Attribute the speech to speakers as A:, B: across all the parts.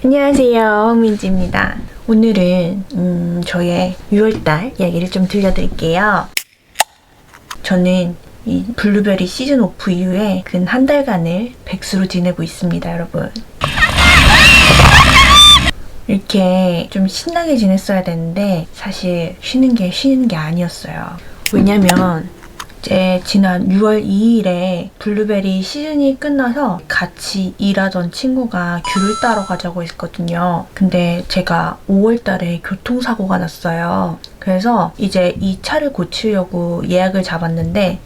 A: 안녕하세요, 황민지입니다. 오늘은 저의 6월달 이야기를 좀 들려드릴게요. 저는 이 블루베리 시즌 오프 이후에 근 한 달간을 백수로 지내고 있습니다, 여러분. 이렇게 좀 신나게 지냈어야 되는데 사실 쉬는 게 아니었어요. 왜냐면 이제 지난 6월 2일에 블루베리 시즌이 끝나서 같이 일하던 친구가 귤을 따러 가자고 했거든요. 근데 제가 5월 달에 교통사고가 났어요. 그래서 이제 이 차를 고치려고 예약을 잡았는데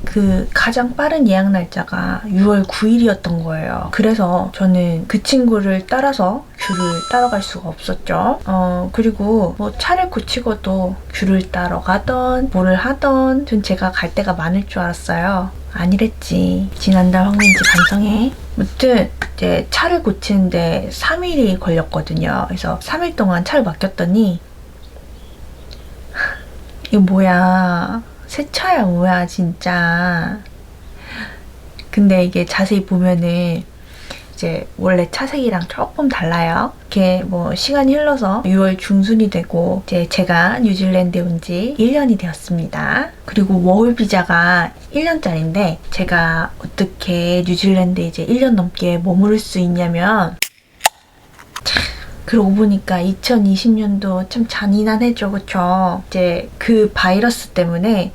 A: 그 가장 빠른 예약 날짜가 6월 9일이었던 거예요. 그래서 저는 그 친구를 따라서 귤을 따러 갈 수가 없었죠. 그리고 뭐 차를 고치고도 귤을 따러 가던 뭐를 하던 전 제가 갈 데가 많을 줄 알았어요. 아니랬지. 지난달 황민지 반성해. 아무튼 이제 차를 고치는데 3일이 걸렸거든요. 그래서 3일 동안 차를 맡겼더니 이거 뭐야, 새 차야 뭐야 진짜. 근데 이게 자세히 보면은 이제 원래 차색이랑 조금 달라요. 이렇게 뭐 시간이 흘러서 6월 중순이 되고 이제 제가 뉴질랜드에 온 지 1년이 되었습니다. 그리고 워홀 비자가 1년짜리인데 제가 어떻게 뉴질랜드에 이제 1년 넘게 머무를 수 있냐면, 그러고 보니까 2020년도 참 잔인하네죠, 그쵸? 이제 그 바이러스 때문에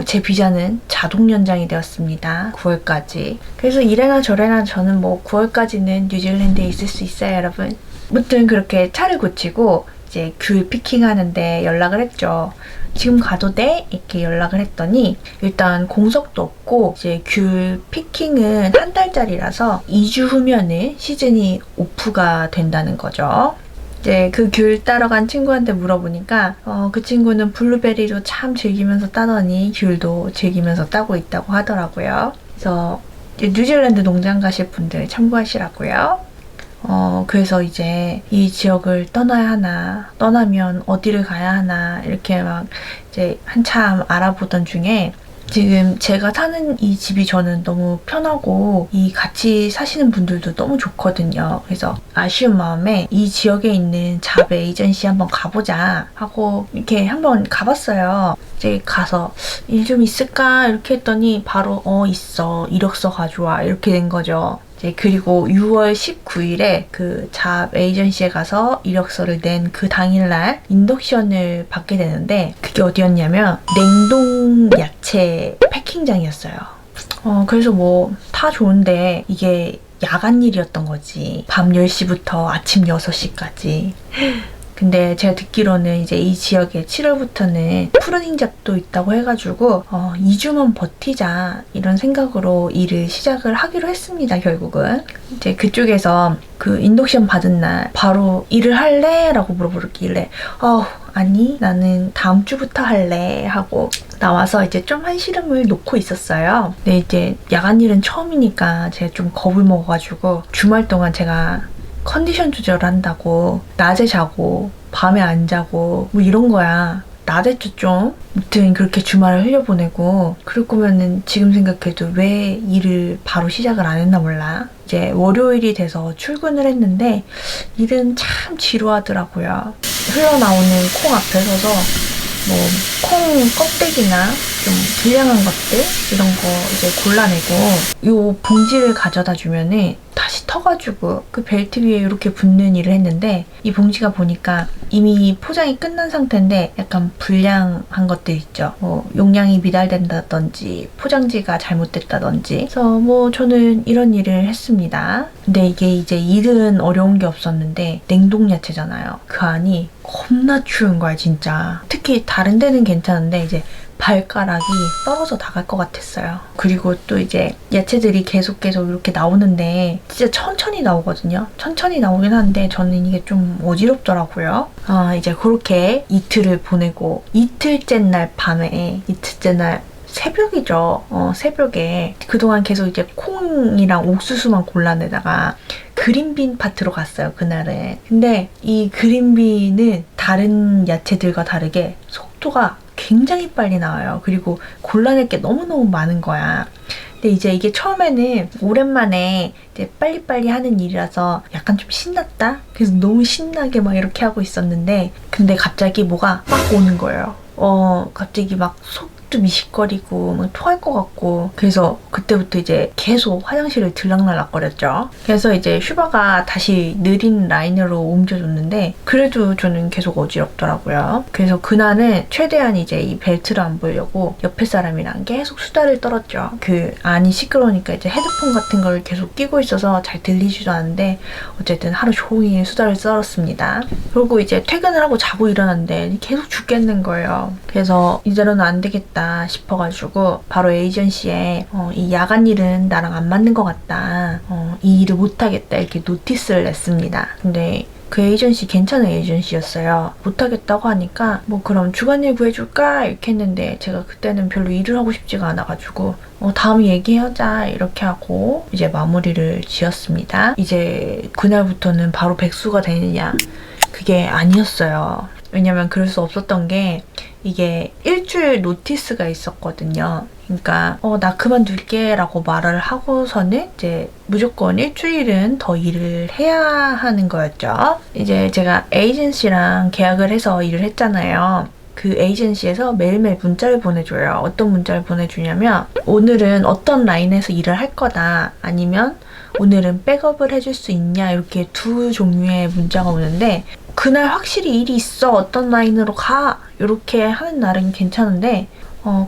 A: 제 비자는 자동 연장이 되었습니다. 9월까지. 그래서 이래나 저래나 저는 뭐 9월까지는 뉴질랜드에 있을 수 있어요, 여러분. 아무튼 그렇게 차를 고치고 이제 귤 피킹하는데 연락을 했죠. 지금 가도 돼? 이렇게 연락을 했더니 일단 공석도 없고 이제 귤 피킹은 한 달짜리라서 2주 후면은 시즌이 오프가 된다는 거죠. 이제 그 귤 따러 간 친구한테 물어보니까 그 친구는 블루베리도 참 즐기면서 따더니 귤도 즐기면서 따고 있다고 하더라고요. 그래서 이제 뉴질랜드 농장 가실 분들 참고하시라고요. 그래서 이제 이 지역을 떠나야 하나, 떠나면 어디를 가야 하나, 이렇게 막 이제 한참 알아보던 중에 지금 제가 사는 이 집이 저는 너무 편하고 이 같이 사시는 분들도 너무 좋거든요. 그래서 아쉬운 마음에 이 지역에 있는 잡 에이전시 한번 가보자 하고 이렇게 한번 가봤어요. 이제 가서 일 좀 있을까 이렇게 했더니 바로 있어, 이력서 가져와 이렇게 된 거죠. 그리고 6월 19일에 그 잡 에이전시에 가서 이력서를 낸 그 당일날 인덕션을 받게 되는데 그게 어디였냐면 냉동 야채 패킹장이었어요. 그래서 뭐 다 좋은데 이게 야간 일이었던 거지. 밤 10시부터 아침 6시까지. 근데 제가 듣기로는 이제 이 지역에 7월부터는 푸르닝 잡도 있다고 해가지고 2주만 버티자 이런 생각으로 일을 시작을 하기로 했습니다. 결국은 이제 그쪽에서 그 인덕션 받은 날 바로 일을 할래? 라고 물어보길래 아니 나는 다음 주부터 할래 하고 나와서 이제 좀 한시름을 놓고 있었어요. 근데 이제 야간 일은 처음이니까 제가 좀 겁을 먹어가지고 주말 동안 제가 컨디션 조절을 한다고 낮에 자고 밤에 안 자고 뭐 이런 거야. 나댔죠 좀. 아무튼 그렇게 주말을 흘려보내고 그럴 거면은 지금 생각해도 왜 일을 바로 시작을 안 했나 몰라. 이제 월요일이 돼서 출근을 했는데 일은 참 지루하더라고요. 흘러나오는 콩 앞에 서서 뭐 콩 껍데기나 좀 불량한 것들 이런 거 이제 골라내고 요 봉지를 가져다 주면은 다시 터가지고 그 벨트 위에 이렇게 붙는 일을 했는데 이 봉지가 보니까 이미 포장이 끝난 상태인데 약간 불량한 것들 있죠. 뭐 용량이 미달된다든지 포장지가 잘못됐다든지. 그래서 뭐 저는 이런 일을 했습니다. 근데 이게 이제 일은 어려운 게 없었는데 냉동 야채잖아요. 그 안이 겁나 추운 거야 진짜. 특히 다른 데는 괜찮은데 이제 발가락이 떨어져 나갈 것 같았어요. 그리고 또 이제 야채들이 계속 이렇게 나오는데 진짜 천천히 나오거든요. 천천히 나오긴 하는데 저는 이게 좀 어지럽더라고요. 이제 그렇게 이틀을 보내고 이틀째 날 밤에 이틀째 날 새벽이죠. 새벽에 그동안 계속 이제 콩이랑 옥수수만 골라내다가 그린빈 파트로 갔어요, 그날은. 근데 이 그린빈은 다른 야채들과 다르게 속도가 굉장히 빨리 나와요. 그리고 골라낼 게 너무너무 많은 거야. 근데 이제 이게 처음에는 오랜만에 이제 빨리빨리 하는 일이라서 약간 좀 신났다? 그래서 너무 신나게 막 이렇게 하고 있었는데 근데 갑자기 뭐가 막 오는 거예요. 갑자기 막 속도 미식거리고 막 토할 것 같고 그래서 그때부터 이제 계속 화장실을 들락날락거렸죠. 그래서 이제 슈바가 다시 느린 라인으로 옮겨줬는데 그래도 저는 계속 어지럽더라고요. 그래서 그날은 최대한 이제 이 벨트를 안 보려고 옆에 사람이랑 계속 수다를 떨었죠. 그 안이 시끄러우니까 이제 헤드폰 같은 걸 계속 끼고 있어서 잘 들리지도 않는데 어쨌든 하루 종일 수다를 떨었습니다. 그리고 이제 퇴근을 하고 자고 일어났는데 계속 죽겠는 거예요. 그래서 이대로는 안 되겠다 싶어가지고 바로 에이전시에 이 야간 일은 나랑 안 맞는 것 같다. 이 일을 못하겠다 이렇게 노티스를 냈습니다. 근데 그 에이전시 괜찮은 에이전시였어요. 못하겠다고 하니까 뭐 그럼 주간일 구해줄까 이렇게 했는데 제가 그때는 별로 일을 하고 싶지가 않아가지고 다음에 얘기하자 이렇게 하고 이제 마무리를 지었습니다. 이제 그날부터는 바로 백수가 되느냐 그게 아니었어요. 왜냐면 그럴 수 없었던 게 이게 일주일 노티스가 있었거든요. 그러니까 나 그만둘게 라고 말을 하고서는 이제 무조건 일주일은 더 일을 해야 하는 거였죠. 이제 제가 에이전시랑 계약을 해서 일을 했잖아요. 그 에이전시에서 매일매일 문자를 보내줘요. 어떤 문자를 보내주냐면 오늘은 어떤 라인에서 일을 할 거다 아니면 오늘은 백업을 해줄 수 있냐 이렇게 두 종류의 문자가 오는데 그날 확실히 일이 있어 어떤 라인으로 가 이렇게 하는 날은 괜찮은데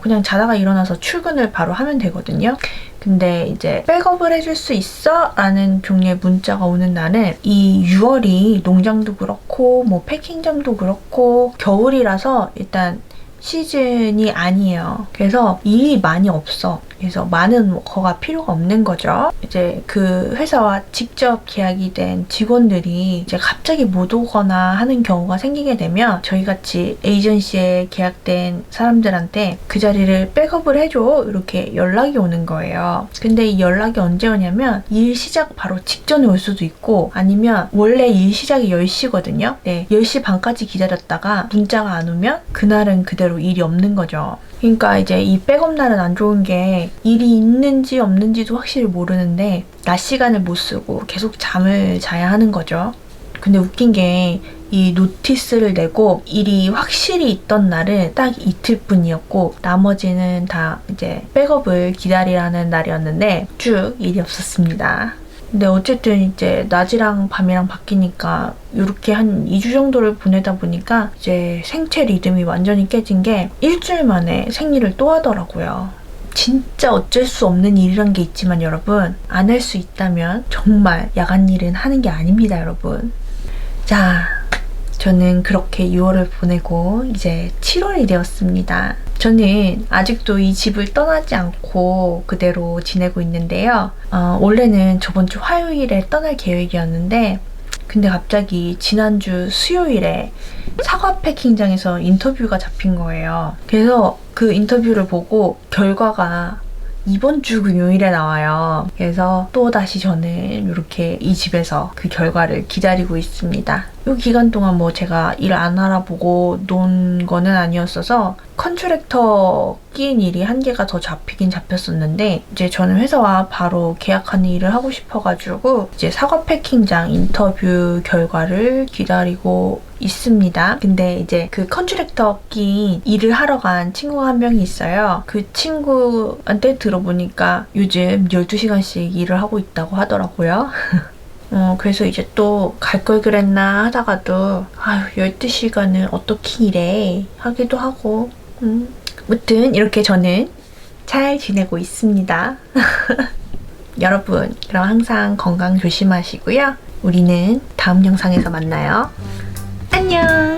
A: 그냥 자다가 일어나서 출근을 바로 하면 되거든요. 근데 이제 백업을 해줄 수 있어? 라는 종류의 문자가 오는 날은 이 6월이 농장도 그렇고 뭐 패킹점도 그렇고 겨울이라서 일단 시즌이 아니에요. 그래서 일이 많이 없어. 그래서 많은 거가 필요가 없는 거죠. 이제 그 회사와 직접 계약이 된 직원들이 이제 갑자기 못 오거나 하는 경우가 생기게 되면 저희같이 에이전시에 계약된 사람들한테 그 자리를 백업을 해줘 이렇게 연락이 오는 거예요. 근데 이 연락이 언제 오냐면 일 시작 바로 직전에 올 수도 있고 아니면 원래 일 시작이 10시거든요. 네, 10시 반까지 기다렸다가 문자가 안 오면 그날은 그대로 일이 없는 거죠. 그러니까 이제 이 백업 날은 안 좋은 게 일이 있는지 없는지도 확실히 모르는데 낮 시간을 못 쓰고 계속 잠을 자야 하는 거죠. 근데 웃긴 게 이 노티스를 내고 일이 확실히 있던 날은 딱 이틀뿐이었고 나머지는 다 이제 백업을 기다리라는 날이었는데 쭉 일이 없었습니다. 근데 어쨌든 이제 낮이랑 밤이랑 바뀌니까 이렇게 한 2주 정도를 보내다 보니까 이제 생체 리듬이 완전히 깨진 게 일주일 만에 생리를 또 하더라고요. 진짜 어쩔 수 없는 일이란 게 있지만 여러분 안 할 수 있다면 정말 야간 일은 하는 게 아닙니다 여러분. 자, 저는 그렇게 6월을 보내고 이제 7월이 되었습니다. 저는 아직도 이 집을 떠나지 않고 그대로 지내고 있는데요. 원래는 저번 주 화요일에 떠날 계획이었는데 근데 갑자기 지난주 수요일에 사과 패킹장에서 인터뷰가 잡힌 거예요. 그래서 그 인터뷰를 보고 결과가 이번 주 금요일에 나와요. 그래서 또다시 저는 이렇게 이 집에서 그 결과를 기다리고 있습니다. 이 기간 동안 뭐 제가 일 안 알아보고 논 거는 아니었어서 컨트랙터 끼인 일이 한 개가 더 잡히긴 잡혔었는데 이제 저는 회사와 바로 계약하는 일을 하고 싶어가지고 이제 사과 패킹장 인터뷰 결과를 기다리고 있습니다. 근데 이제 그 컨트랙터 끼인 일을 하러 간 친구가 한 명이 있어요. 그 친구한테 들어보니까 요즘 12시간씩 일을 하고 있다고 하더라고요. 그래서 이제 또 갈 걸 그랬나 하다가도 12시간을 어떻게 일해 하기도 하고 무튼 이렇게 저는 잘 지내고 있습니다. 여러분 그럼 항상 건강 조심하시고요. 우리는 다음 영상에서 만나요. 안녕.